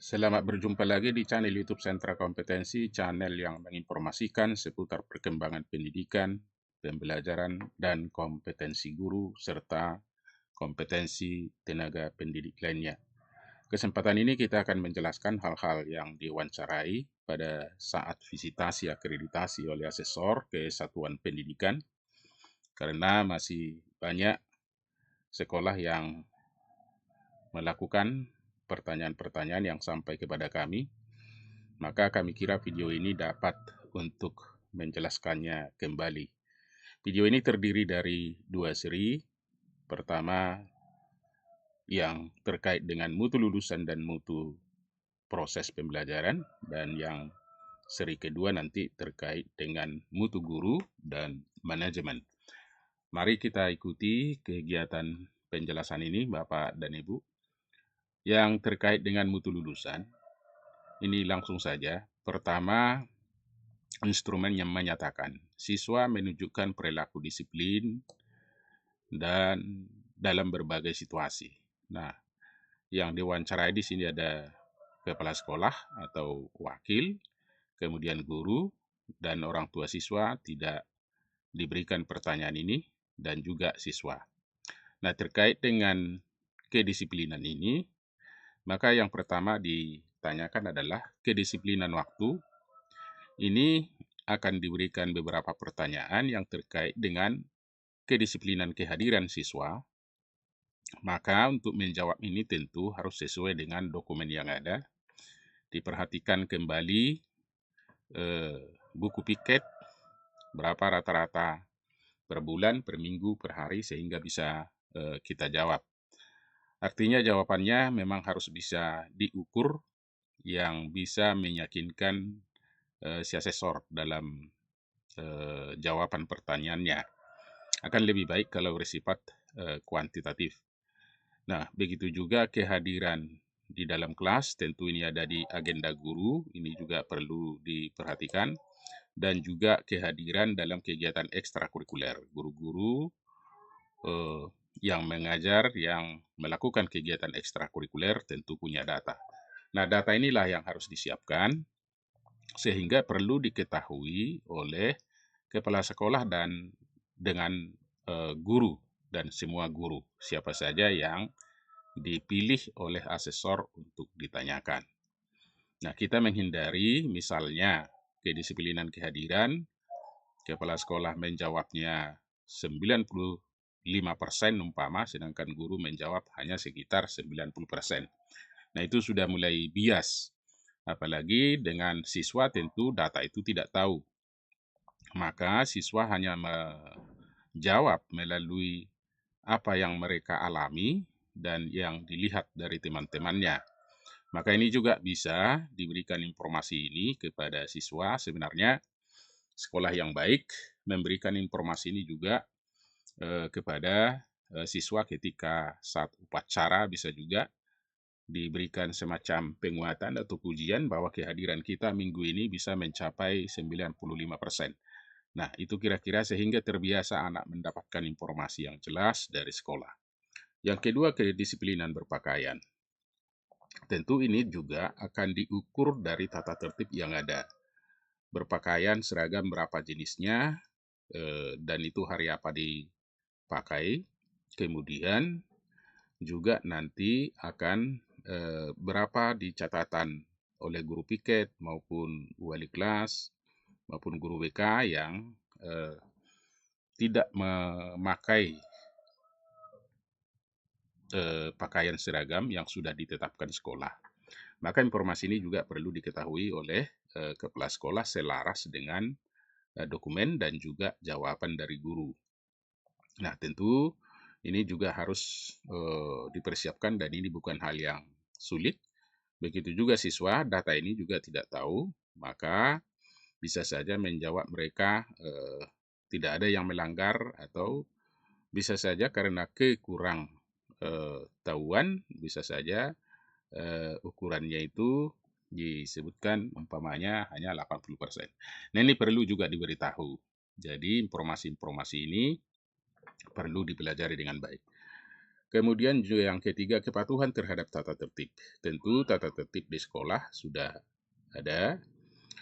Selamat berjumpa lagi di channel YouTube Sentra Kompetensi, channel yang menginformasikan seputar perkembangan pendidikan, pembelajaran, dan kompetensi guru, serta kompetensi tenaga pendidik lainnya. Kesempatan ini kita akan menjelaskan hal-hal yang diwawancarai pada saat visitasi akreditasi oleh asesor ke satuan pendidikan, karena masih banyak sekolah yang melakukan pertanyaan-pertanyaan yang sampai kepada kami, maka kami kira video ini dapat untuk menjelaskannya kembali. Video ini terdiri dari dua seri. Pertama, yang terkait dengan mutu lulusan dan mutu proses pembelajaran, dan yang seri kedua nanti terkait dengan mutu guru dan manajemen. Mari kita ikuti kegiatan penjelasan ini, Bapak dan Ibu. Yang terkait dengan mutu lulusan, ini langsung saja. Pertama, instrumen yang menyatakan siswa menunjukkan perilaku disiplin dan dalam berbagai situasi. Nah, yang diwawancarai di sini ada kepala sekolah atau wakil, kemudian guru, dan orang tua siswa tidak diberikan pertanyaan ini, dan juga siswa. Nah, terkait dengan kedisiplinan ini, maka yang pertama ditanyakan adalah kedisiplinan waktu. Ini akan diberikan beberapa pertanyaan yang terkait dengan kedisiplinan kehadiran siswa. Maka untuk menjawab ini tentu harus sesuai dengan dokumen yang ada. Diperhatikan kembali buku piket, berapa rata-rata per bulan, per minggu, per hari, sehingga bisa kita jawab. Artinya jawabannya memang harus bisa diukur, yang bisa meyakinkan si asesor dalam jawaban pertanyaannya. Akan lebih baik kalau bersifat kuantitatif. Nah, begitu juga kehadiran di dalam kelas, tentu ini ada di agenda guru, ini juga perlu diperhatikan, dan juga kehadiran dalam kegiatan ekstrakurikuler. Guru-guru yang mengajar, yang melakukan kegiatan ekstrakurikuler tentu punya data. Nah, data inilah yang harus disiapkan, sehingga perlu diketahui oleh kepala sekolah dan dengan guru dan semua guru, siapa saja yang dipilih oleh asesor untuk ditanyakan. Nah, kita menghindari misalnya kedisiplinan kehadiran, kepala sekolah menjawabnya 95% umpama, sedangkan guru menjawab hanya sekitar 90%. Nah, itu sudah mulai bias. Apalagi dengan siswa tentu data itu tidak tahu. Maka siswa hanya menjawab melalui apa yang mereka alami dan yang dilihat dari teman-temannya. Maka ini juga bisa diberikan informasi ini kepada siswa. Sebenarnya sekolah yang baik memberikan informasi ini juga kepada siswa ketika saat upacara, bisa juga diberikan semacam penguatan atau pujian bahwa kehadiran kita minggu ini bisa mencapai 95%. Nah, itu kira-kira sehingga terbiasa anak mendapatkan informasi yang jelas dari sekolah. Yang kedua, kedisiplinan berpakaian. Tentu ini juga akan diukur dari tata tertib yang ada. Berpakaian seragam berapa jenisnya, dan itu hari apa dipakai. Kemudian juga nanti akan berapa di catatan oleh guru piket maupun wali kelas maupun guru BK yang tidak memakai pakaian seragam yang sudah ditetapkan sekolah. Maka informasi ini juga perlu diketahui oleh kepala sekolah selaras dengan dokumen dan juga jawaban dari guru. Nah, tentu ini juga harus dipersiapkan, dan ini bukan hal yang sulit. Begitu juga siswa, data ini juga tidak tahu, maka bisa saja menjawab mereka tidak ada yang melanggar, atau bisa saja karena kekurang tahuan, bisa saja ukurannya itu disebutkan umpamanya hanya 80%. Nah, ini perlu juga diberitahu. Jadi informasi-informasi ini perlu dipelajari dengan baik. Kemudian juga yang ketiga, kepatuhan terhadap tata tertib. Tentu tata tertib di sekolah sudah ada,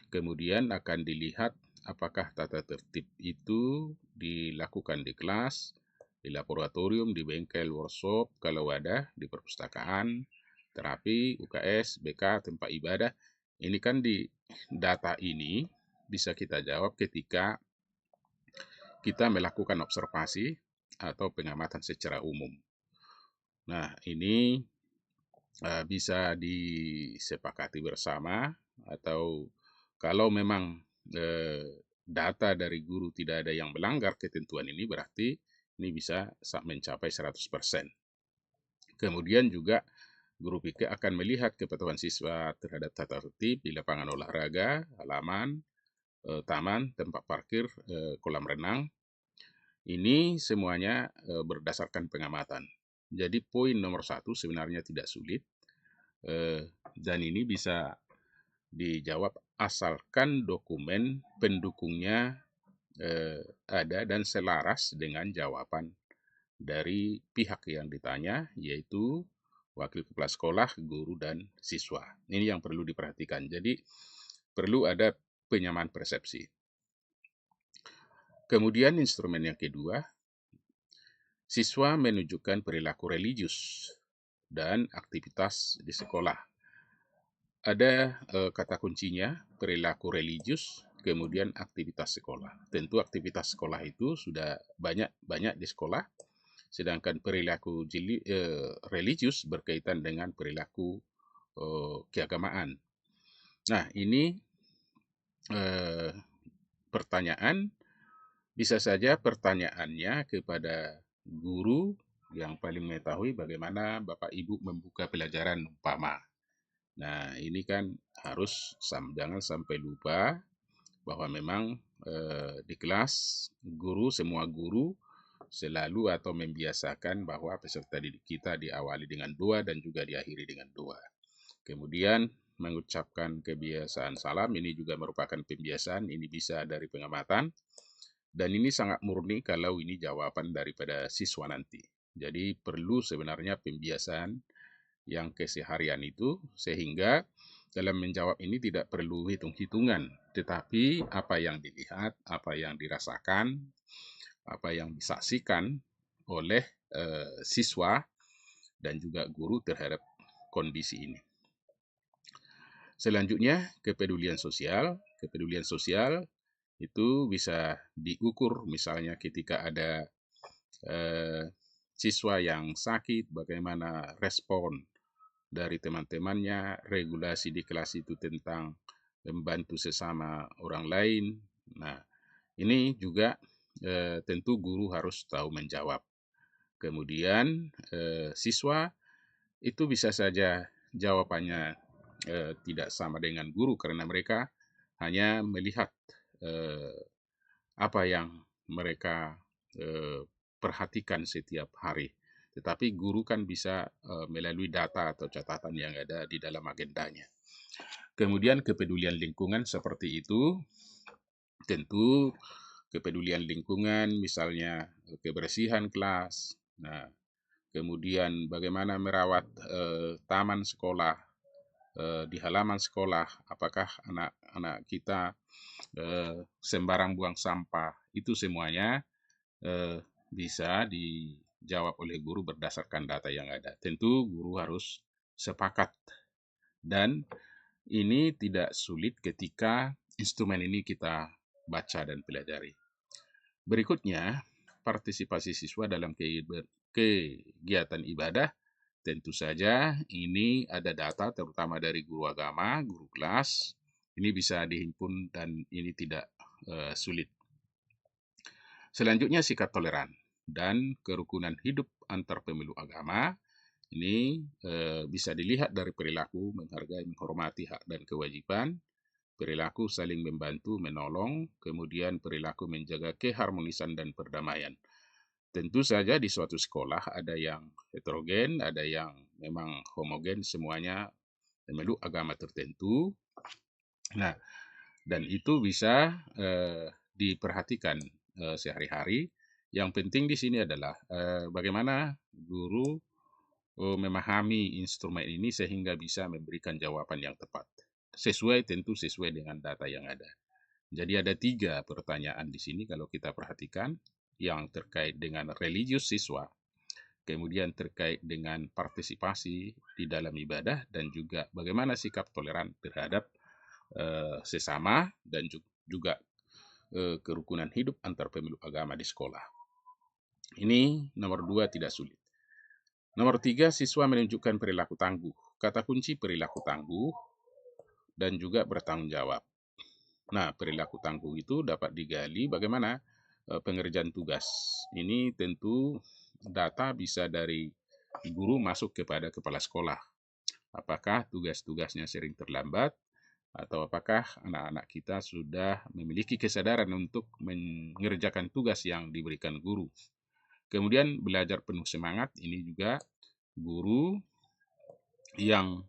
kemudian akan dilihat apakah tata tertib itu dilakukan di kelas, di laboratorium, di bengkel, workshop, kalau ada, di perpustakaan, terapi, UKS, BK, tempat ibadah. Ini kan di data ini bisa kita jawab ketika kita melakukan observasi atau pengamatan secara umum. Nah, ini bisa disepakati bersama, atau kalau memang data dari guru tidak ada yang melanggar ketentuan ini, berarti ini bisa mencapai 100%. Kemudian juga guru PK akan melihat kepatuhan siswa terhadap tata tertib di lapangan olahraga, halaman, taman, tempat parkir, kolam renang. Ini semuanya berdasarkan pengamatan. Jadi poin nomor 1 sebenarnya tidak sulit, dan ini bisa dijawab asalkan dokumen pendukungnya ada dan selaras dengan jawaban dari pihak yang ditanya, yaitu wakil kepala sekolah, guru, dan siswa. Ini yang perlu diperhatikan. Jadi perlu ada penyamaan persepsi. Kemudian instrumen yang kedua, siswa menunjukkan perilaku religius dan aktivitas di sekolah. Ada kata kuncinya, perilaku religius, kemudian aktivitas sekolah. Tentu aktivitas sekolah itu sudah banyak di sekolah, sedangkan perilaku religius berkaitan dengan perilaku keagamaan. Nah, ini pertanyaan, bisa saja pertanyaannya kepada guru yang paling mengetahui bagaimana Bapak Ibu membuka pelajaran umpama. Nah, ini kan harus jangan sampai lupa bahwa memang di kelas semua guru selalu atau membiasakan bahwa peserta didik kita diawali dengan doa dan juga diakhiri dengan doa. Kemudian mengucapkan kebiasaan salam, ini juga merupakan pembiasaan, ini bisa dari pengamatan, dan ini sangat murni kalau ini jawaban daripada siswa nanti. Jadi perlu sebenarnya pembiasaan yang keseharian itu, sehingga dalam menjawab ini tidak perlu hitung-hitungan, tetapi apa yang dilihat, apa yang dirasakan, apa yang disaksikan oleh siswa dan juga guru terhadap kondisi ini. Selanjutnya, kepedulian sosial. Kepedulian sosial itu bisa diukur misalnya ketika ada siswa yang sakit, bagaimana respon dari teman-temannya, regulasi di kelas itu tentang membantu sesama orang lain. Nah, ini juga tentu guru harus tahu menjawab. Kemudian siswa itu bisa saja jawabannya tidak sama dengan guru karena mereka hanya melihat apa yang mereka perhatikan setiap hari. Tetapi guru kan bisa melalui data atau catatan yang ada di dalam agendanya. Kemudian kepedulian lingkungan seperti itu, tentu kepedulian lingkungan misalnya kebersihan kelas, nah, kemudian bagaimana merawat taman sekolah, di halaman sekolah, apakah anak-anak kita sembarang buang sampah, itu semuanya bisa dijawab oleh guru berdasarkan data yang ada. Tentu guru harus sepakat, dan ini tidak sulit ketika instrumen ini kita baca dan pelajari. Berikutnya, partisipasi siswa dalam kegiatan ibadah. Tentu saja ini ada data terutama dari guru agama, guru kelas. Ini bisa dihimpun dan ini tidak sulit. Selanjutnya, sikap toleran dan kerukunan hidup antar pemeluk agama. Ini bisa dilihat dari perilaku menghargai, menghormati hak dan kewajiban, perilaku saling membantu, menolong, kemudian perilaku menjaga keharmonisan dan perdamaian. Tentu saja di suatu sekolah ada yang heterogen, ada yang memang homogen, semuanya memeluk agama tertentu. Nah, dan itu bisa diperhatikan sehari-hari. Yang penting di sini adalah bagaimana guru memahami instrumen ini sehingga bisa memberikan jawaban yang tepat. Tentu sesuai dengan data yang ada. Jadi ada 3 pertanyaan di sini kalau kita perhatikan, yang terkait dengan religius siswa, kemudian terkait dengan partisipasi di dalam ibadah, dan juga bagaimana sikap toleran terhadap sesama, dan juga kerukunan hidup antar pemeluk agama di sekolah. Ini nomor 2 tidak sulit. Nomor 3, siswa menunjukkan perilaku tangguh. Kata kunci perilaku tangguh dan juga bertanggung jawab. Nah, perilaku tangguh itu dapat digali bagaimana pengerjaan tugas. Ini tentu data bisa dari guru masuk kepada kepala sekolah. Apakah tugas-tugasnya sering terlambat, atau apakah anak-anak kita sudah memiliki kesadaran untuk mengerjakan tugas yang diberikan guru. Kemudian belajar penuh semangat, ini juga guru yang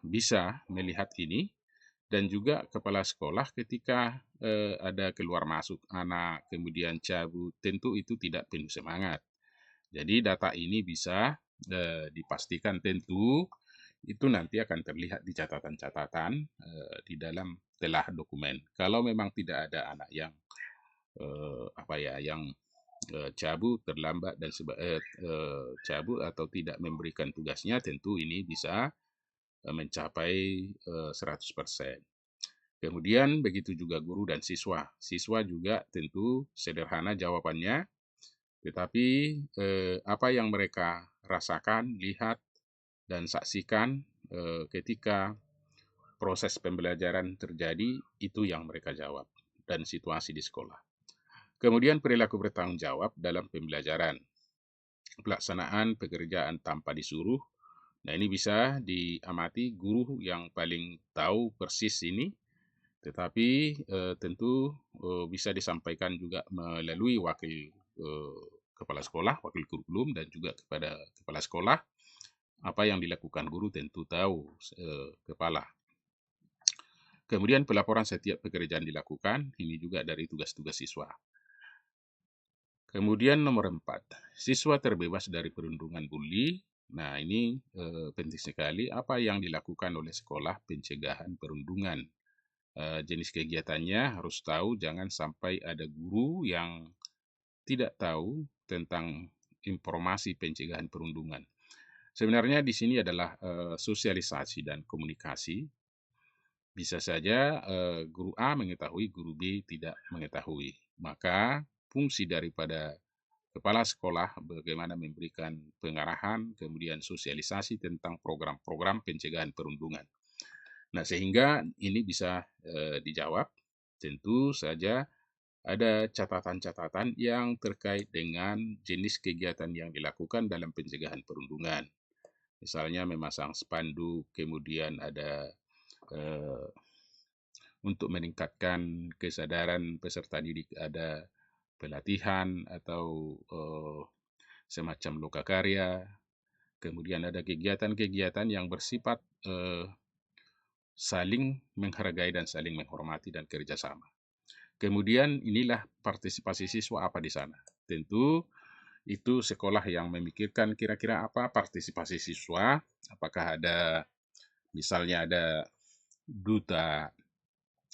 bisa melihat ini, dan juga kepala sekolah ketika ada keluar masuk anak, kemudian cabut, tentu itu tidak penuh semangat. Jadi data ini bisa dipastikan tentu itu nanti akan terlihat di catatan-catatan di dalam telah dokumen. Kalau memang tidak ada anak yang yang cabut, terlambat, dan cabut atau tidak memberikan tugasnya, tentu ini bisa mencapai 100%. Kemudian begitu juga guru dan siswa. Siswa juga tentu sederhana jawabannya, tetapi apa yang mereka rasakan, lihat, dan saksikan ketika proses pembelajaran terjadi, itu yang mereka jawab, dan situasi di sekolah. Kemudian perilaku bertanggung jawab dalam pembelajaran. Pelaksanaan pekerjaan tanpa disuruh. Nah, ini bisa diamati guru yang paling tahu persis ini, tetapi tentu bisa disampaikan juga melalui wakil kepala sekolah, wakil kurikulum, dan juga kepada kepala sekolah. Apa yang dilakukan guru tentu tahu kepala. Kemudian pelaporan setiap pekerjaan dilakukan, ini juga dari tugas-tugas siswa. Kemudian nomor 4, siswa terbebas dari perundungan bully. Nah, ini penting sekali, apa yang dilakukan oleh sekolah pencegahan perundungan. Jenis kegiatannya harus tahu, jangan sampai ada guru yang tidak tahu tentang informasi pencegahan perundungan. Sebenarnya di sini adalah sosialisasi dan komunikasi. Bisa saja guru A mengetahui, guru B tidak mengetahui. Maka fungsi daripada kepala sekolah bagaimana memberikan pengarahan, kemudian sosialisasi tentang program-program pencegahan perundungan. Nah, sehingga ini bisa dijawab. Tentu saja ada catatan-catatan yang terkait dengan jenis kegiatan yang dilakukan dalam pencegahan perundungan. Misalnya memasang spanduk, kemudian ada untuk meningkatkan kesadaran peserta didik, ada pelatihan atau semacam lokakarya. Kemudian ada kegiatan-kegiatan yang bersifat saling menghargai dan saling menghormati dan kerjasama. Kemudian inilah partisipasi siswa apa di sana. Tentu itu sekolah yang memikirkan kira-kira apa partisipasi siswa, apakah ada misalnya ada duta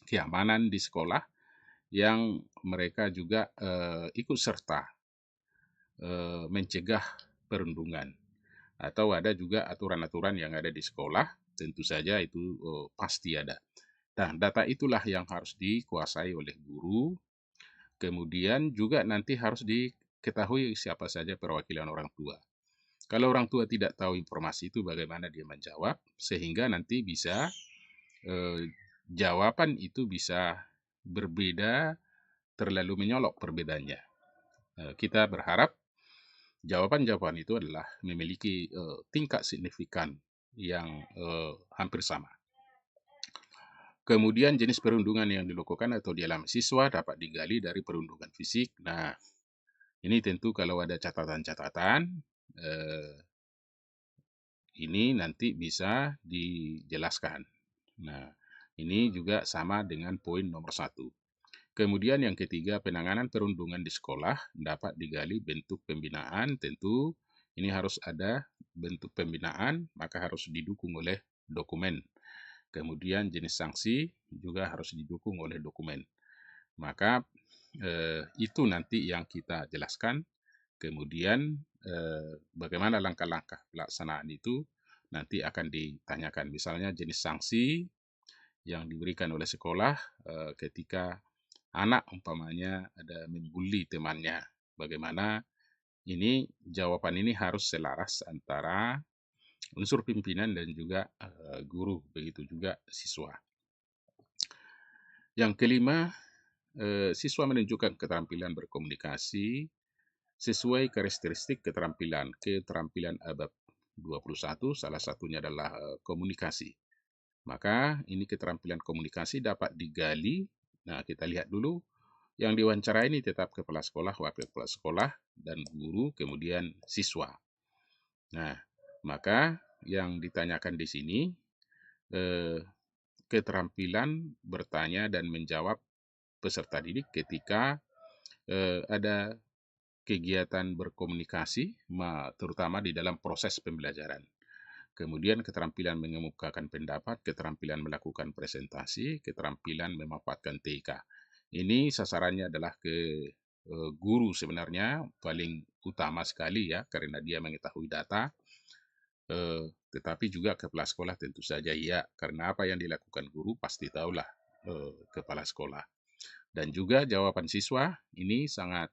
keamanan di sekolah yang mereka juga ikut serta mencegah perundungan, atau ada juga aturan-aturan yang ada di sekolah, tentu saja itu pasti ada. Nah, data itulah yang harus dikuasai oleh guru, kemudian juga nanti harus diketahui siapa saja perwakilan orang tua. Kalau orang tua tidak tahu informasi itu, bagaimana dia menjawab, sehingga nanti bisa jawaban itu bisa berbeda, terlalu menyolok perbedaannya. Kita berharap jawaban-jawaban itu adalah memiliki tingkat signifikan yang hampir sama. Kemudian jenis perundungan yang dilakukan atau dialami siswa dapat digali dari perundungan fisik. Nah, ini tentu kalau ada catatan-catatan, ini nanti bisa dijelaskan. Nah, ini juga sama dengan poin nomor 1. Kemudian yang ketiga, penanganan perundungan di sekolah dapat digali bentuk pembinaan. Tentu ini harus ada bentuk pembinaan, maka harus didukung oleh dokumen. Kemudian jenis sanksi juga harus didukung oleh dokumen. Maka itu nanti yang kita jelaskan. Kemudian bagaimana langkah-langkah pelaksanaan itu nanti akan ditanyakan. Misalnya jenis sanksi yang diberikan oleh sekolah ketika anak umpamanya ada membuli temannya. Bagaimana ini jawaban ini harus selaras antara unsur pimpinan dan juga guru, begitu juga siswa. Yang kelima, siswa menunjukkan keterampilan berkomunikasi sesuai karakteristik keterampilan abad 21, salah satunya adalah komunikasi. Maka ini keterampilan komunikasi dapat digali. Nah, kita lihat dulu yang diwawancara ini tetap kepala sekolah, wakil kepala sekolah, dan guru, kemudian siswa. Nah, maka yang ditanyakan di sini keterampilan bertanya dan menjawab peserta didik ketika ada kegiatan berkomunikasi, terutama di dalam proses pembelajaran. Kemudian keterampilan mengemukakan pendapat, keterampilan melakukan presentasi, keterampilan memaparkan TK. Ini sasarannya adalah ke guru sebenarnya paling utama sekali ya, karena dia mengetahui data, tetapi juga kepala sekolah tentu saja ya, karena apa yang dilakukan guru pasti tahulah kepala sekolah. Dan juga jawaban siswa ini sangat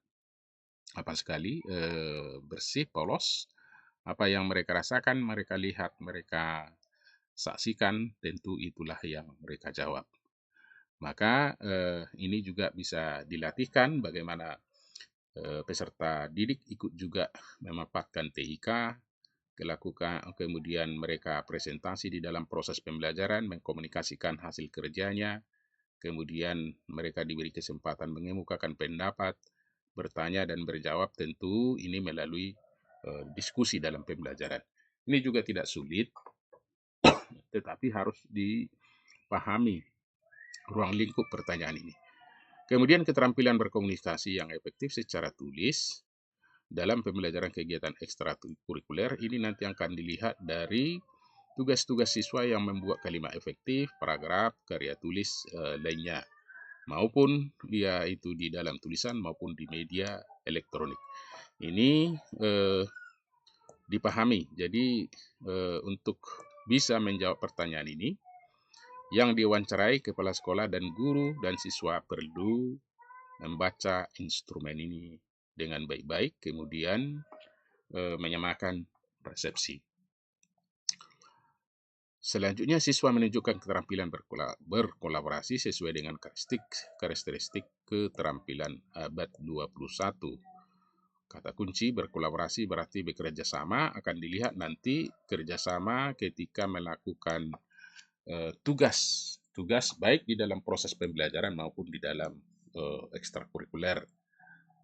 sekali bersih, polos. Apa yang mereka rasakan, mereka lihat, mereka saksikan, tentu itulah yang mereka jawab. Maka ini juga bisa dilatihkan bagaimana peserta didik ikut juga memaparkan TIK, kemudian mereka presentasi di dalam proses pembelajaran, mengkomunikasikan hasil kerjanya, kemudian mereka diberi kesempatan mengemukakan pendapat, bertanya dan berjawab, tentu ini melalui diskusi dalam pembelajaran. Ini juga tidak sulit, tetapi harus dipahami ruang lingkup pertanyaan ini. Kemudian keterampilan berkomunikasi yang efektif secara tulis dalam pembelajaran kegiatan ekstrakurikuler ini nanti akan dilihat dari tugas-tugas siswa yang membuat kalimat efektif, paragraf, karya tulis lainnya, maupun ya itu di dalam tulisan maupun di media elektronik. Ini dipahami. Jadi untuk bisa menjawab pertanyaan ini, yang diwawancarai kepala sekolah dan guru dan siswa perlu membaca instrumen ini dengan baik-baik, kemudian menyamakan persepsi. Selanjutnya, siswa menunjukkan keterampilan berkolaborasi sesuai dengan karakteristik keterampilan abad 21. Kata kunci berkolaborasi berarti bekerja sama, akan dilihat nanti kerjasama ketika melakukan tugas baik di dalam proses pembelajaran maupun di dalam ekstrakurikuler.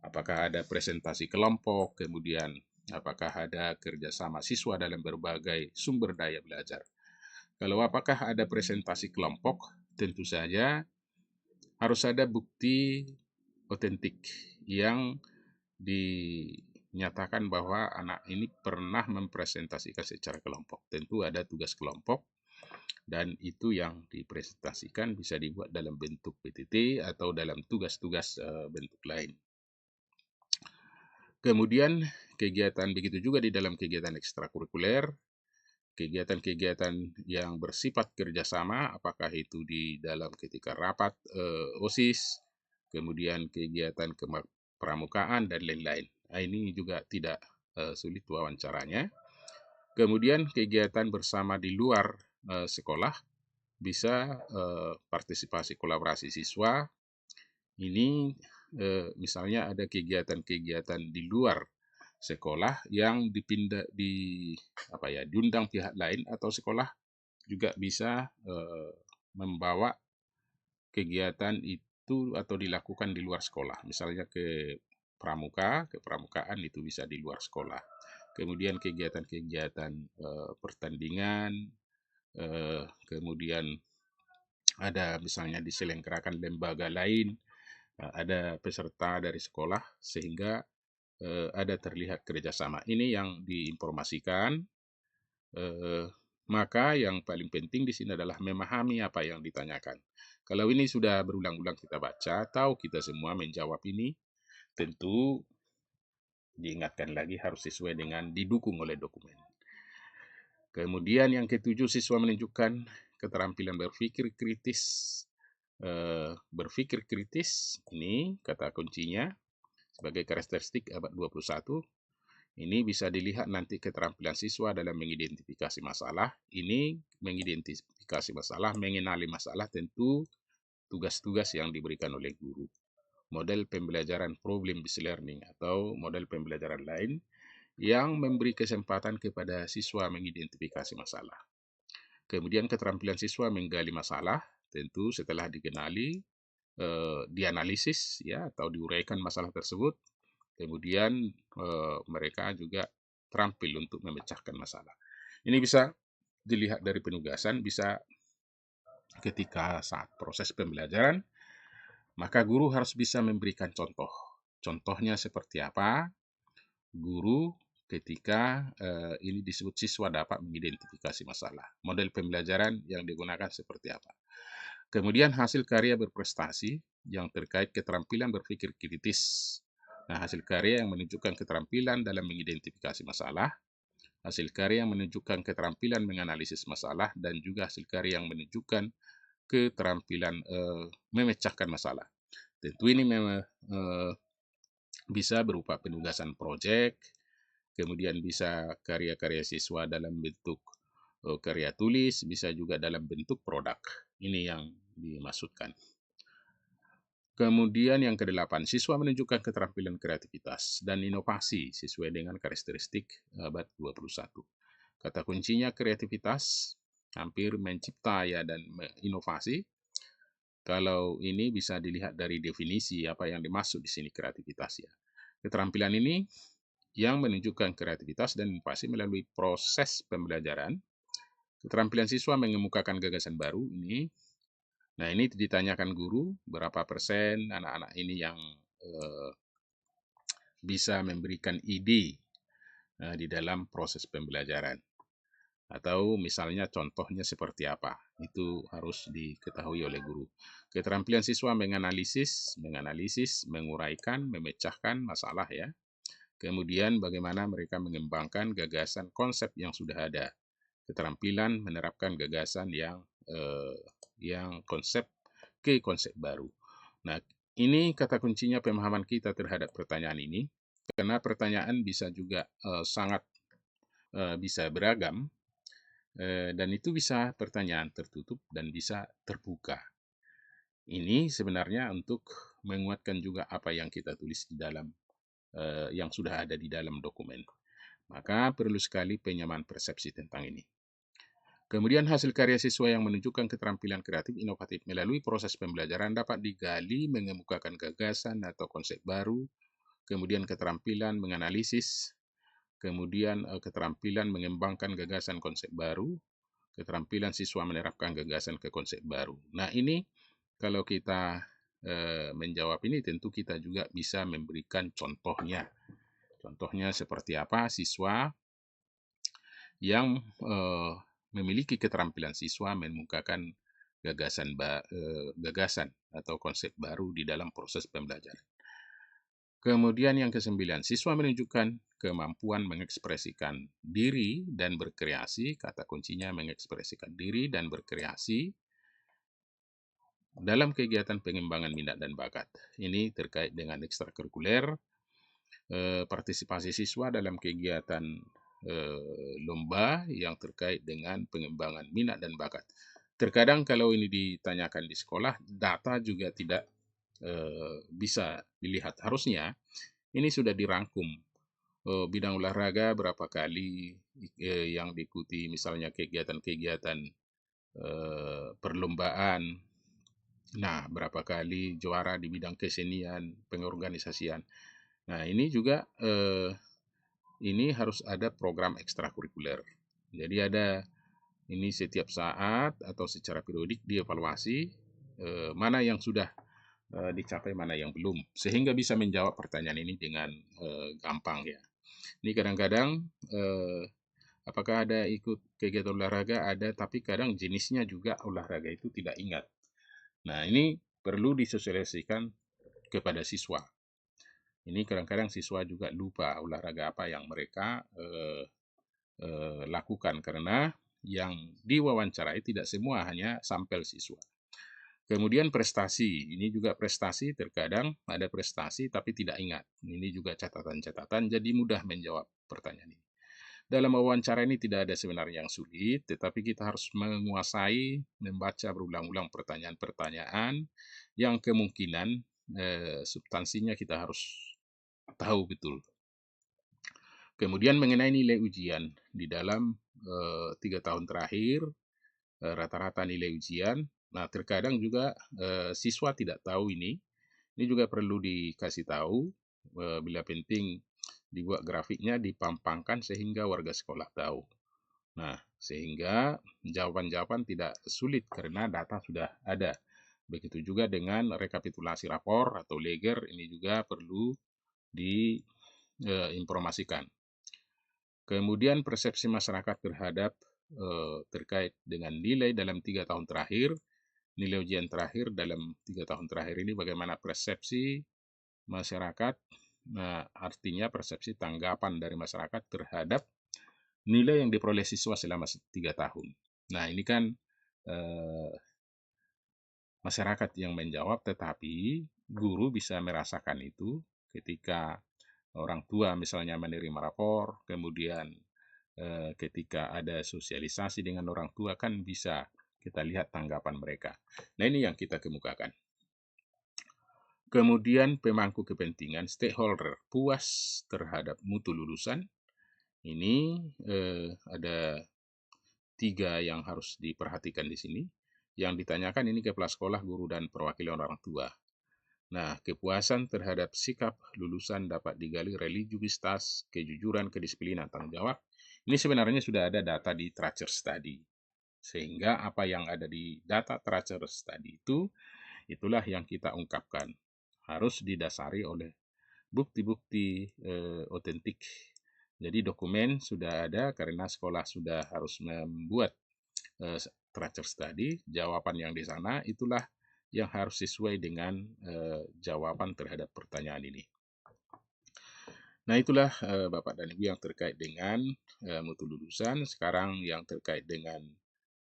Apakah ada presentasi kelompok, kemudian apakah ada kerjasama siswa dalam berbagai sumber daya belajar. Kalau apakah ada presentasi kelompok, tentu saja harus ada bukti otentik yang dinyatakan bahwa anak ini pernah mempresentasikan secara kelompok. Tentu ada tugas kelompok, dan itu yang dipresentasikan bisa dibuat dalam bentuk PTT atau dalam tugas-tugas bentuk lain. Kemudian kegiatan begitu juga di dalam kegiatan ekstrakurikuler, kegiatan-kegiatan yang bersifat kerjasama, apakah itu di dalam ketika rapat OSIS, kemudian kegiatan pramukaan, dan lain-lain. Nah, ini juga tidak sulit wawancaranya. Kemudian kegiatan bersama di luar sekolah, bisa partisipasi kolaborasi siswa. Ini misalnya ada kegiatan-kegiatan di luar sekolah yang diundang pihak lain, atau sekolah juga bisa membawa kegiatan itu atau dilakukan di luar sekolah. Misalnya ke pramukaan itu bisa di luar sekolah. Kemudian kegiatan-kegiatan pertandingan, kemudian ada misalnya diselenggarakan lembaga lain, ada peserta dari sekolah sehingga ada terlihat kerjasama. Ini yang diinformasikan. eh, Maka yang paling penting di sini adalah memahami apa yang ditanyakan. Kalau ini sudah berulang-ulang kita baca, tahu kita semua menjawab ini, tentu diingatkan lagi harus sesuai dengan didukung oleh dokumen. Kemudian yang ketujuh, siswa menunjukkan keterampilan berpikir kritis. Berpikir kritis, ini kata kuncinya, sebagai karakteristik abad 21. Ini bisa dilihat nanti keterampilan siswa dalam mengidentifikasi masalah. Ini mengidentifikasi masalah, mengenali masalah, tentu tugas-tugas yang diberikan oleh guru. Model pembelajaran problem-based learning atau model pembelajaran lain yang memberi kesempatan kepada siswa mengidentifikasi masalah. Kemudian keterampilan siswa menggali masalah, tentu setelah dikenali, dianalisis ya atau diuraikan masalah tersebut. Kemudian mereka juga terampil untuk memecahkan masalah. Ini bisa dilihat dari penugasan, bisa ketika saat proses pembelajaran, maka guru harus bisa memberikan contoh. Contohnya seperti apa? Guru ketika ini disebut siswa dapat mengidentifikasi masalah. Model pembelajaran yang digunakan seperti apa? Kemudian hasil karya berprestasi yang terkait keterampilan berpikir kritis. Nah, hasil karya yang menunjukkan keterampilan dalam mengidentifikasi masalah, hasil karya yang menunjukkan keterampilan menganalisis masalah, dan juga hasil karya yang menunjukkan keterampilan memecahkan masalah. Tentu ini bisa berupa penugasan proyek, kemudian bisa karya-karya siswa dalam bentuk karya tulis, bisa juga dalam bentuk produk. Ini yang dimaksudkan. Kemudian yang kedelapan, siswa menunjukkan keterampilan kreativitas dan inovasi sesuai dengan karakteristik abad 21. Kata kuncinya kreativitas, hampir mencipta ya dan inovasi. Kalau ini bisa dilihat dari definisi apa yang dimaksud di sini kreativitas ya. Keterampilan ini yang menunjukkan kreativitas dan inovasi melalui proses pembelajaran. Keterampilan siswa mengemukakan gagasan baru ini. Nah, ini ditanyakan guru, berapa persen anak-anak ini yang bisa memberikan ide di dalam proses pembelajaran. Atau misalnya contohnya seperti apa, itu harus diketahui oleh guru. Keterampilan siswa menganalisis, menguraikan, memecahkan masalah ya. Kemudian bagaimana mereka mengembangkan gagasan konsep yang sudah ada. Keterampilan menerapkan gagasan yang konsep ke konsep baru. Nah, ini kata kuncinya pemahaman kita terhadap pertanyaan ini, karena pertanyaan bisa juga sangat bisa beragam, dan itu bisa pertanyaan tertutup dan bisa terbuka. Ini sebenarnya untuk menguatkan juga apa yang kita tulis di dalam yang sudah ada di dalam dokumen. Maka perlu sekali penyamaan persepsi tentang ini. Kemudian hasil karya siswa yang menunjukkan keterampilan kreatif inovatif melalui proses pembelajaran dapat digali mengemukakan gagasan atau konsep baru, kemudian keterampilan menganalisis, kemudian keterampilan mengembangkan gagasan konsep baru, keterampilan siswa menerapkan gagasan ke konsep baru. Nah, ini kalau kita menjawab ini tentu kita juga bisa memberikan contohnya. Contohnya seperti apa siswa yang memiliki keterampilan siswa mengemukakan gagasan atau konsep baru di dalam proses pembelajaran. Kemudian yang kesembilan, siswa menunjukkan kemampuan mengekspresikan diri dan berkreasi, kata kuncinya mengekspresikan diri dan berkreasi dalam kegiatan pengembangan minat dan bakat. Ini terkait dengan ekstrakurikuler, partisipasi siswa dalam kegiatan lomba yang terkait dengan pengembangan minat dan bakat. Terkadang kalau ini ditanyakan di sekolah, data juga tidak bisa dilihat. Harusnya ini sudah dirangkum. Bidang olahraga berapa kali yang diikuti, misalnya kegiatan-kegiatan perlombaan. Nah, berapa kali juara di bidang kesenian, pengorganisasian. Nah, ini juga ini harus ada program ekstrakurikuler. Jadi ada ini setiap saat atau secara periodik dievaluasi mana yang sudah dicapai, mana yang belum, sehingga bisa menjawab pertanyaan ini dengan gampang ya. Ini kadang-kadang apakah ada ikut kegiatan olahraga? Ada, tapi kadang jenisnya juga olahraga itu tidak ingat. Nah, ini perlu disosialisasikan kepada siswa. Ini kadang-kadang siswa juga lupa olahraga apa yang mereka lakukan, karena yang diwawancarai tidak semua hanya sampel siswa. Kemudian prestasi, ini juga prestasi, terkadang ada prestasi tapi tidak ingat. Ini juga catatan-catatan, jadi mudah menjawab pertanyaan ini. Dalam wawancara ini tidak ada sebenarnya yang sulit, tetapi kita harus menguasai, membaca berulang-ulang pertanyaan-pertanyaan yang kemungkinan substansinya kita harus tahu betul. Kemudian mengenai nilai ujian, di dalam 3 tahun terakhir, rata-rata nilai ujian. Nah, terkadang juga siswa tidak tahu ini. Ini juga perlu dikasih tahu, bila penting dibuat grafiknya, dipampangkan sehingga warga sekolah tahu. Nah, sehingga jawaban-jawaban tidak sulit karena data sudah ada. Begitu juga dengan rekapitulasi rapor atau leger, ini juga perlu diinformasikan. Kemudian persepsi masyarakat terhadap terkait dengan nilai dalam 3 tahun terakhir, nilai ujian terakhir dalam 3 tahun terakhir ini, bagaimana persepsi masyarakat. Nah, artinya persepsi tanggapan dari masyarakat terhadap nilai yang diperoleh siswa selama 3 tahun. Nah, ini kan masyarakat yang menjawab, tetapi guru bisa merasakan itu ketika orang tua misalnya menerima rapor, kemudian ketika ada sosialisasi dengan orang tua, kan bisa kita lihat tanggapan mereka. Nah, ini yang kita kemukakan. Kemudian pemangku kepentingan, stakeholder, puas terhadap mutu lulusan. Ini ada 3 yang harus diperhatikan di sini. Yang ditanyakan ini kepala sekolah, guru, dan perwakilan orang tua. Nah, kepuasan terhadap sikap lulusan dapat digali religiusitas, kejujuran, kedisiplinan, tanggung jawab. Ini sebenarnya sudah ada data di Tracer Study. Sehingga apa yang ada di data Tracer Study itu, itulah yang kita ungkapkan. Harus didasari oleh bukti-bukti otentik. Jadi dokumen sudah ada karena sekolah sudah harus membuat Tracer Study. Jawaban yang di sana itulah yang harus sesuai dengan jawaban terhadap pertanyaan ini. Nah, itulah Bapak dan Ibu yang terkait dengan mutu lulusan. Sekarang yang terkait dengan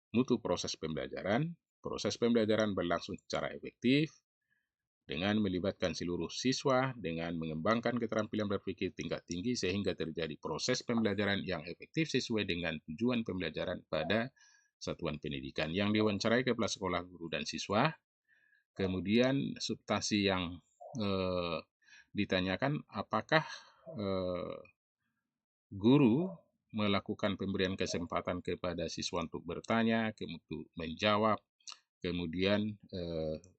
mutu proses pembelajaran. Proses pembelajaran berlangsung secara efektif dengan melibatkan seluruh siswa, dengan mengembangkan keterampilan berpikir tingkat tinggi sehingga terjadi proses pembelajaran yang efektif sesuai dengan tujuan pembelajaran pada satuan pendidikan. Yang diwawancarai kepala sekolah, guru, dan siswa. Kemudian substansi yang ditanyakan, apakah guru melakukan pemberian kesempatan kepada siswa untuk bertanya, untuk menjawab, kemudian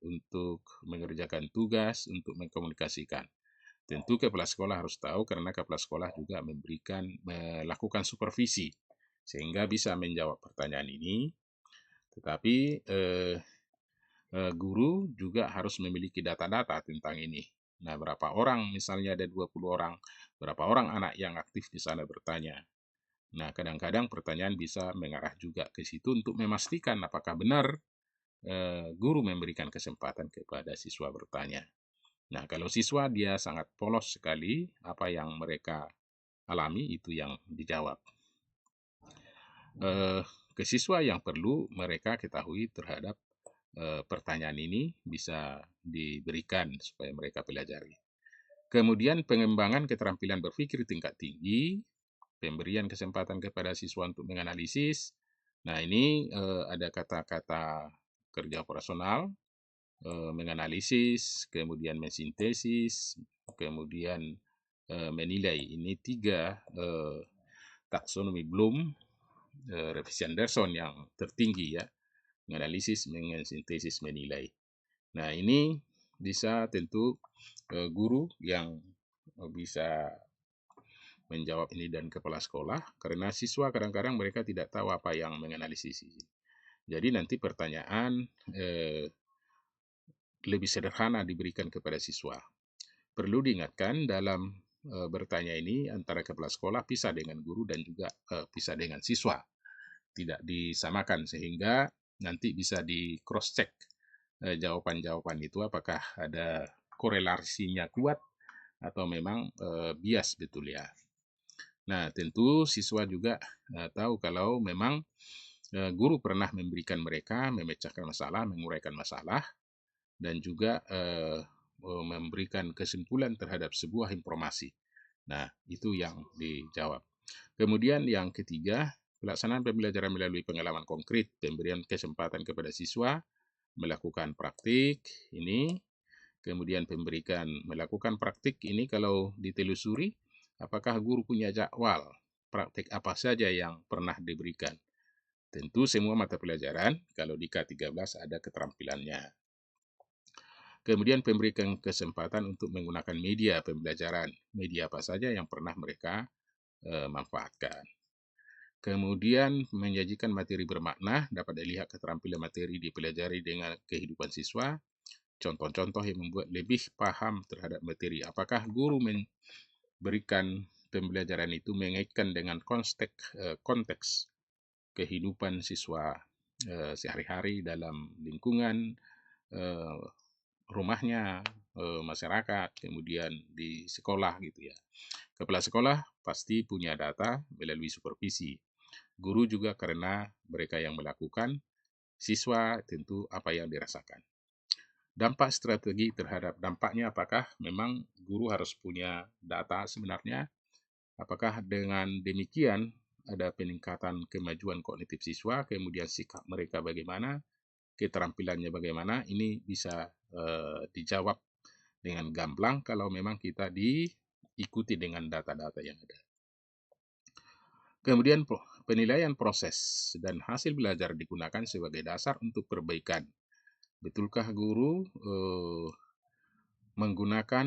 untuk mengerjakan tugas, untuk mengkomunikasikan. Tentu kepala sekolah harus tahu karena kepala sekolah juga melakukan supervisi sehingga bisa menjawab pertanyaan ini. Tetapi guru juga harus memiliki data-data tentang ini. Nah, berapa orang, misalnya ada 20 orang, berapa orang anak yang aktif di sana bertanya. Nah, kadang-kadang pertanyaan bisa mengarah juga ke situ untuk memastikan apakah benar guru memberikan kesempatan kepada siswa bertanya. Nah, kalau siswa dia sangat polos sekali, apa yang mereka alami itu yang dijawab. Ke siswa yang perlu mereka ketahui terhadap pertanyaan ini bisa diberikan supaya mereka pelajari. Kemudian pengembangan keterampilan berpikir tingkat tinggi, pemberian kesempatan kepada siswa untuk menganalisis. Nah, ini ada kata-kata kerja operasional, menganalisis, kemudian mensintesis, kemudian menilai. Ini 3 taksonomi Bloom, revisi Anderson yang tertinggi ya. Menganalisis, mensintesis, menilai. Nah, ini bisa tentu guru yang bisa menjawab ini dan kepala sekolah, karena siswa kadang-kadang mereka tidak tahu apa yang menganalisis ini. Jadi nanti pertanyaan lebih sederhana diberikan kepada siswa. Perlu diingatkan dalam bertanya ini antara kepala sekolah pisah dengan guru dan juga pisah dengan siswa. Tidak disamakan sehingga nanti bisa di cross check jawaban-jawaban itu apakah ada korelasinya kuat atau memang bias betul ya. Nah, tentu siswa juga tahu kalau memang guru pernah memberikan mereka memecahkan masalah, menguraikan masalah, dan juga memberikan kesimpulan terhadap sebuah informasi. Nah, itu yang dijawab. Kemudian yang ketiga, pelaksanaan pembelajaran melalui pengalaman konkret, pemberian kesempatan kepada siswa melakukan praktik ini, kemudian melakukan praktik ini kalau ditelusuri, apakah guru punya jadwal praktik apa saja yang pernah diberikan. Tentu semua mata pelajaran, kalau di K13 ada keterampilannya. Kemudian pemberikan kesempatan untuk menggunakan media pembelajaran, media apa saja yang pernah mereka manfaatkan. Kemudian menyajikan materi bermakna, dapat dilihat keterampilan materi dipelajari dengan kehidupan siswa, contoh-contoh yang membuat lebih paham terhadap materi. Apakah guru memberikan pembelajaran itu mengaitkan dengan konteks kehidupan siswa sehari-hari dalam lingkungan rumahnya, masyarakat, kemudian di sekolah gitu ya. Kepala sekolah pasti punya data melalui supervisi. Guru juga karena mereka yang melakukan, siswa tentu apa yang dirasakan. Dampak strategi terhadap dampaknya, apakah memang guru harus punya data sebenarnya? Apakah dengan demikian ada peningkatan kemajuan kognitif siswa, kemudian sikap mereka bagaimana, keterampilannya bagaimana, ini bisa dijawab dengan gamblang kalau memang kita diikuti dengan data-data yang ada. Kemudian penilaian proses dan hasil belajar digunakan sebagai dasar untuk perbaikan. Betulkah guru menggunakan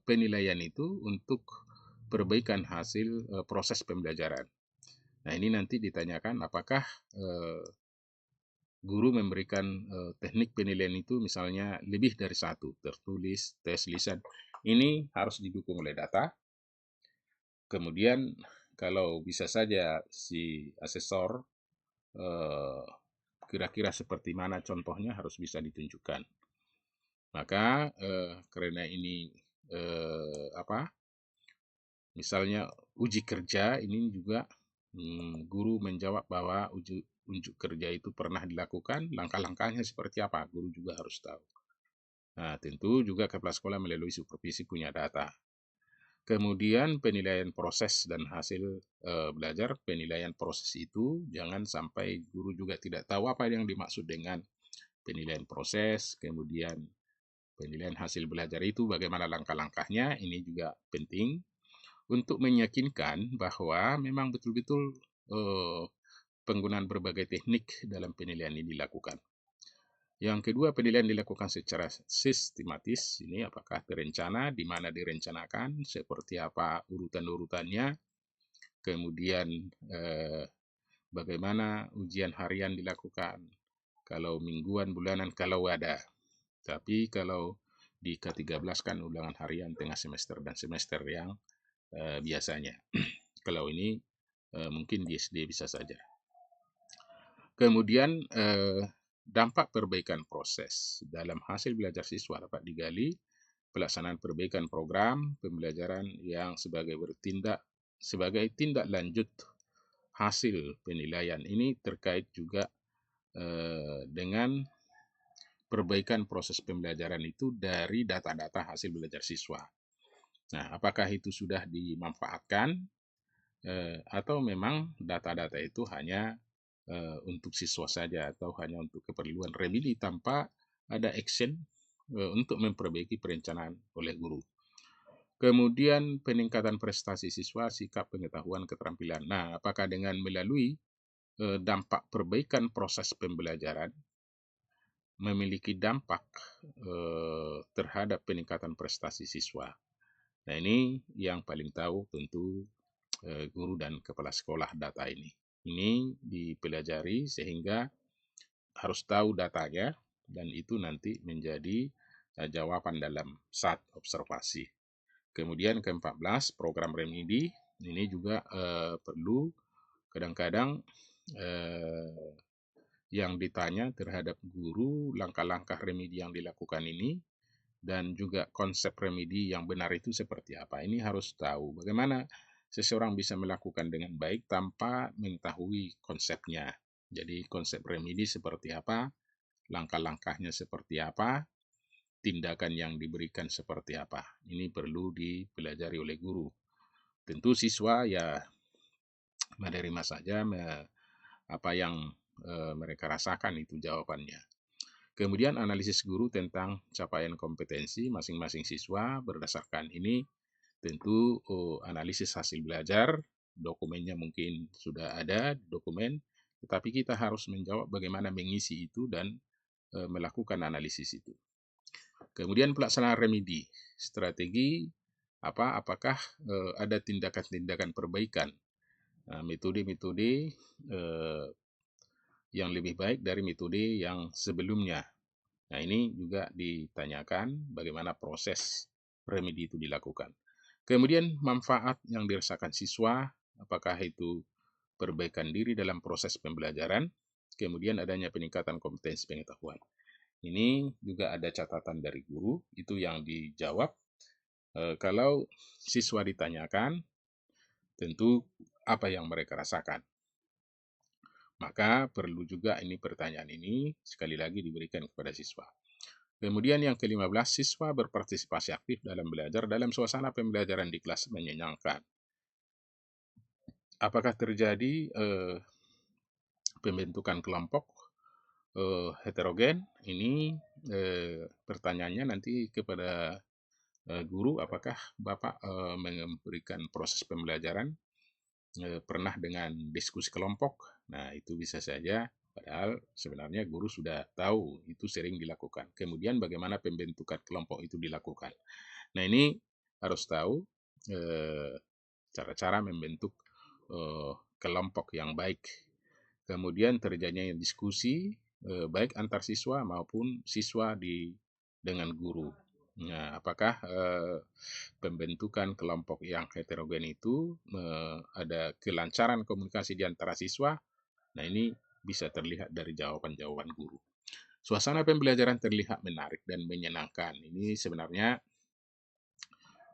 penilaian itu untuk perbaikan hasil proses pembelajaran? Nah, ini nanti ditanyakan apakah guru memberikan teknik penilaian itu misalnya lebih dari satu, tertulis, tes lisan. Ini harus didukung oleh data. Kemudian kalau bisa saja si asesor kira-kira seperti mana contohnya harus bisa ditunjukkan. Maka karena ini misalnya uji kerja ini juga guru menjawab bahwa uji kerja itu pernah dilakukan, langkah-langkahnya seperti apa, guru juga harus tahu. Nah, tentu juga kepala sekolah melalui supervisi punya data. Kemudian penilaian proses dan hasil belajar, penilaian proses itu jangan sampai guru juga tidak tahu apa yang dimaksud dengan penilaian proses, kemudian penilaian hasil belajar itu bagaimana langkah-langkahnya, ini juga penting untuk meyakinkan bahwa memang betul-betul penggunaan berbagai teknik dalam penilaian ini dilakukan. Yang kedua, penilaian dilakukan secara sistematis. Ini apakah terencana, di mana direncanakan, seperti apa urutan-urutannya, kemudian bagaimana ujian harian dilakukan, kalau mingguan, bulanan, kalau ada. Tapi kalau di K13 kan ulangan harian tengah semester dan semester yang biasanya. Kalau ini mungkin di SD bisa saja. Kemudian dampak perbaikan proses dalam hasil belajar siswa dapat digali pelaksanaan perbaikan program pembelajaran yang sebagai tindak lanjut hasil penilaian ini terkait juga dengan perbaikan proses pembelajaran itu dari data-data hasil belajar siswa. Nah, apakah itu sudah dimanfaatkan atau memang data-data itu hanya untuk siswa saja atau hanya untuk keperluan remedi tanpa ada action untuk memperbaiki perencanaan oleh guru. Kemudian peningkatan prestasi siswa, sikap, pengetahuan, keterampilan. Nah, apakah dengan melalui dampak perbaikan proses pembelajaran memiliki dampak terhadap peningkatan prestasi siswa? Nah, ini yang paling tahu tentu guru dan kepala sekolah data ini. Ini dipelajari sehingga harus tahu datanya, dan itu nanti menjadi jawaban dalam saat observasi. Kemudian ke-14, program remedi. Ini juga perlu kadang-kadang yang ditanya terhadap guru langkah-langkah remedi yang dilakukan ini dan juga konsep remedi yang benar itu seperti apa. Ini harus tahu bagaimana seseorang bisa melakukan dengan baik tanpa mengetahui konsepnya. Jadi konsep remedi seperti apa, langkah-langkahnya seperti apa, tindakan yang diberikan seperti apa. Ini perlu dipelajari oleh guru. Tentu siswa ya menerima saja apa yang mereka rasakan itu jawabannya. Kemudian analisis guru tentang capaian kompetensi masing-masing siswa berdasarkan ini tentu analisis hasil belajar, dokumennya mungkin sudah ada dokumen, tetapi kita harus menjawab bagaimana mengisi itu dan melakukan analisis itu. Kemudian pelaksanaan remedi, strategi apakah ada tindakan-tindakan perbaikan, metode-metode yang lebih baik dari metode yang sebelumnya. Nah, ini juga ditanyakan bagaimana proses remedi itu dilakukan. Kemudian manfaat yang dirasakan siswa, apakah itu perbaikan diri dalam proses pembelajaran, kemudian adanya peningkatan kompetensi pengetahuan. Ini juga ada catatan dari guru, itu yang dijawab. Kalau siswa ditanyakan, tentu apa yang mereka rasakan. Maka perlu juga ini pertanyaan ini sekali lagi diberikan kepada siswa. Kemudian yang ke-15, siswa berpartisipasi aktif dalam belajar dalam suasana pembelajaran di kelas menyenangkan. Apakah terjadi pembentukan kelompok heterogen? Ini pertanyaannya nanti kepada guru, apakah Bapak memberikan proses pembelajaran pernah dengan diskusi kelompok? Nah, itu bisa saja, padahal sebenarnya guru sudah tahu itu sering dilakukan. Kemudian bagaimana pembentukan kelompok itu dilakukan? Nah, ini harus tahu cara-cara membentuk kelompok yang baik. Kemudian terjadinya diskusi baik antar siswa maupun siswa dengan guru. Nah, apakah pembentukan kelompok yang heterogen itu ada kelancaran komunikasi di antara siswa? Nah, ini bisa terlihat dari jawaban-jawaban guru. Suasana pembelajaran terlihat menarik dan menyenangkan. Ini sebenarnya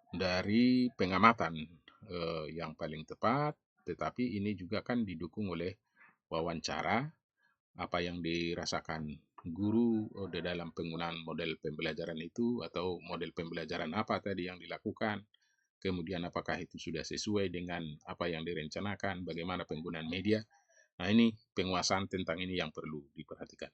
dari pengamatan yang paling tepat, tetapi ini juga kan didukung oleh wawancara, apa yang dirasakan guru di dalam penggunaan model pembelajaran itu, atau model pembelajaran apa tadi yang dilakukan, kemudian apakah itu sudah sesuai dengan apa yang direncanakan, bagaimana penggunaan media. Nah, ini penguasaan tentang ini yang perlu diperhatikan.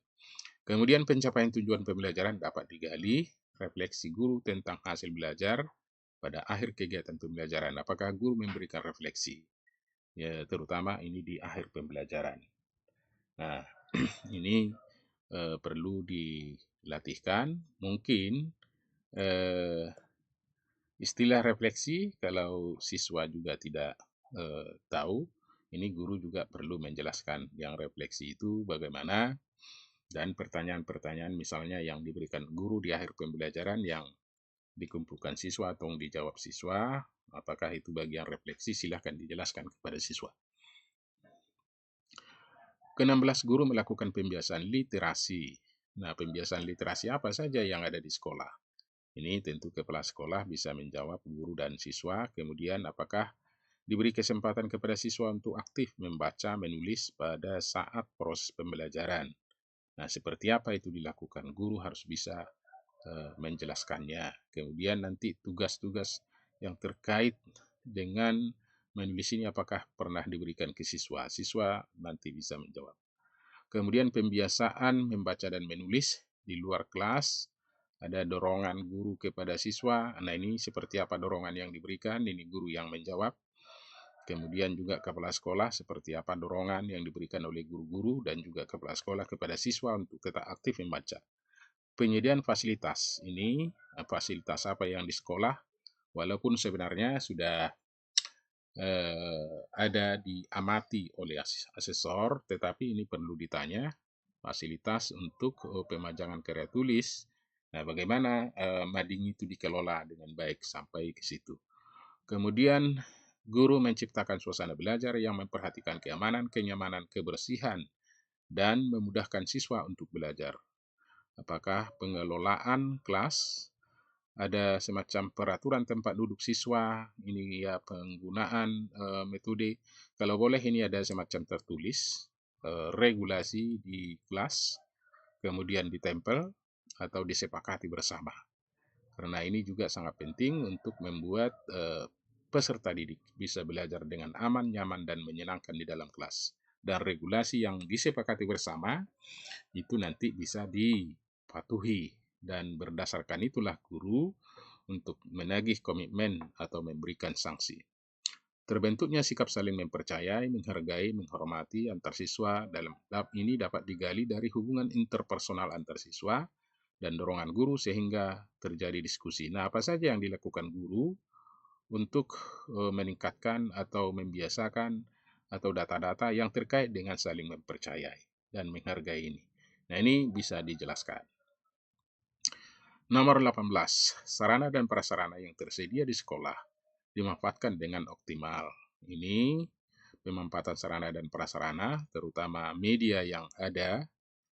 Kemudian pencapaian tujuan pembelajaran dapat digali, refleksi guru tentang hasil belajar pada akhir kegiatan pembelajaran. Apakah guru memberikan refleksi? Ya, terutama ini di akhir pembelajaran. Nah, ini perlu dilatihkan. Mungkin istilah refleksi, kalau siswa juga tidak tahu, ini guru juga perlu menjelaskan yang refleksi itu bagaimana, dan pertanyaan-pertanyaan misalnya yang diberikan guru di akhir pembelajaran yang dikumpulkan siswa atau dijawab siswa, apakah itu bagian refleksi, silahkan dijelaskan kepada siswa. Ke-16, guru melakukan pembiasaan literasi. Nah, pembiasaan literasi apa saja yang ada di sekolah? Ini tentu kepala sekolah bisa menjawab guru dan siswa. Kemudian apakah diberi kesempatan kepada siswa untuk aktif membaca, menulis pada saat proses pembelajaran. Nah, seperti apa itu dilakukan? Guru harus bisa menjelaskannya. Kemudian nanti tugas-tugas yang terkait dengan menulis ini apakah pernah diberikan ke siswa? Siswa nanti bisa menjawab. Kemudian pembiasaan membaca dan menulis di luar kelas. Ada dorongan guru kepada siswa. Nah, ini seperti apa dorongan yang diberikan? Ini guru yang menjawab. Kemudian juga kepala sekolah, seperti apa dorongan yang diberikan oleh guru-guru dan juga kepala sekolah kepada siswa untuk tetap aktif membaca. Penyediaan fasilitas. Ini fasilitas apa yang di sekolah, walaupun sebenarnya sudah ada diamati oleh asesor, tetapi ini perlu ditanya fasilitas untuk pemajangan karya tulis. Nah, bagaimana mading itu dikelola dengan baik sampai ke situ. Kemudian, guru menciptakan suasana belajar yang memperhatikan keamanan, kenyamanan, kebersihan, dan memudahkan siswa untuk belajar. Apakah pengelolaan kelas, ada semacam peraturan tempat duduk siswa, ini ya penggunaan metode, kalau boleh ini ada semacam tertulis, regulasi di kelas, kemudian ditempel atau disepakati bersama. Karena ini juga sangat penting untuk membuat peserta didik bisa belajar dengan aman, nyaman, dan menyenangkan di dalam kelas. Dan regulasi yang disepakati bersama itu nanti bisa dipatuhi, dan berdasarkan itulah guru untuk menagih komitmen atau memberikan sanksi. Terbentuknya sikap saling mempercayai, menghargai, menghormati antar siswa dalam bab ini dapat digali dari hubungan interpersonal antar siswa dan dorongan guru sehingga terjadi diskusi. Nah, apa saja yang dilakukan guru untuk meningkatkan atau membiasakan atau data-data yang terkait dengan saling mempercayai dan menghargai ini. Nah, ini bisa dijelaskan. Nomor 18, sarana dan prasarana yang tersedia di sekolah dimanfaatkan dengan optimal. Ini pemanfaatan sarana dan prasarana, terutama media yang ada.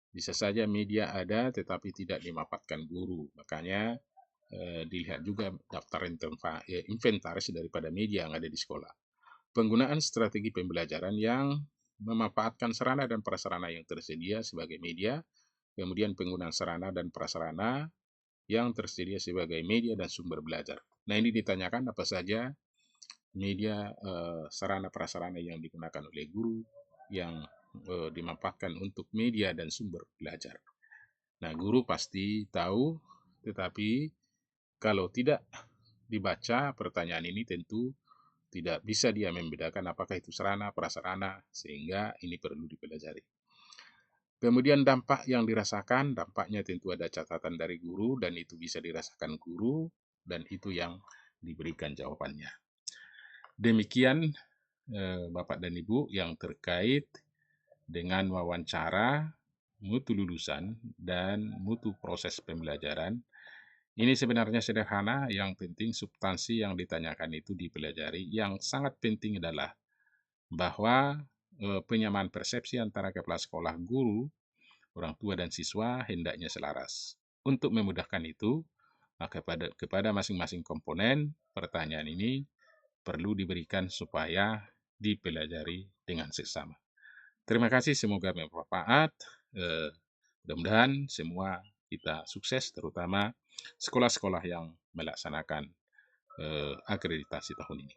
Bisa saja media ada tetapi tidak dimanfaatkan guru. Makanya dilihat juga daftar inventaris daripada media yang ada di sekolah. Penggunaan strategi pembelajaran yang memanfaatkan sarana dan prasarana yang tersedia sebagai media, kemudian penggunaan sarana dan prasarana yang tersedia sebagai media dan sumber belajar. Nah, ini ditanyakan apa saja media, sarana prasarana yang digunakan oleh guru yang dimanfaatkan untuk media dan sumber belajar. Nah, guru pasti tahu, tetapi kalau tidak dibaca pertanyaan ini tentu tidak bisa dia membedakan apakah itu sarana, prasarana, sehingga ini perlu dipelajari. Kemudian dampak yang dirasakan, dampaknya tentu ada catatan dari guru dan itu bisa dirasakan guru dan itu yang diberikan jawabannya. Demikian Bapak dan Ibu yang terkait dengan wawancara, mutu lulusan, dan mutu proses pembelajaran. Ini sebenarnya sederhana, yang penting substansi yang ditanyakan itu dipelajari. Yang sangat penting adalah bahwa penyamaan persepsi antara kepala sekolah, guru, orang tua, dan siswa hendaknya selaras. Untuk memudahkan itu, maka kepada masing-masing komponen pertanyaan ini perlu diberikan supaya dipelajari dengan seksama. Terima kasih, semoga bermanfaat. Mudah-mudahan semua kita sukses, terutama sekolah-sekolah yang melaksanakan akreditasi tahun ini.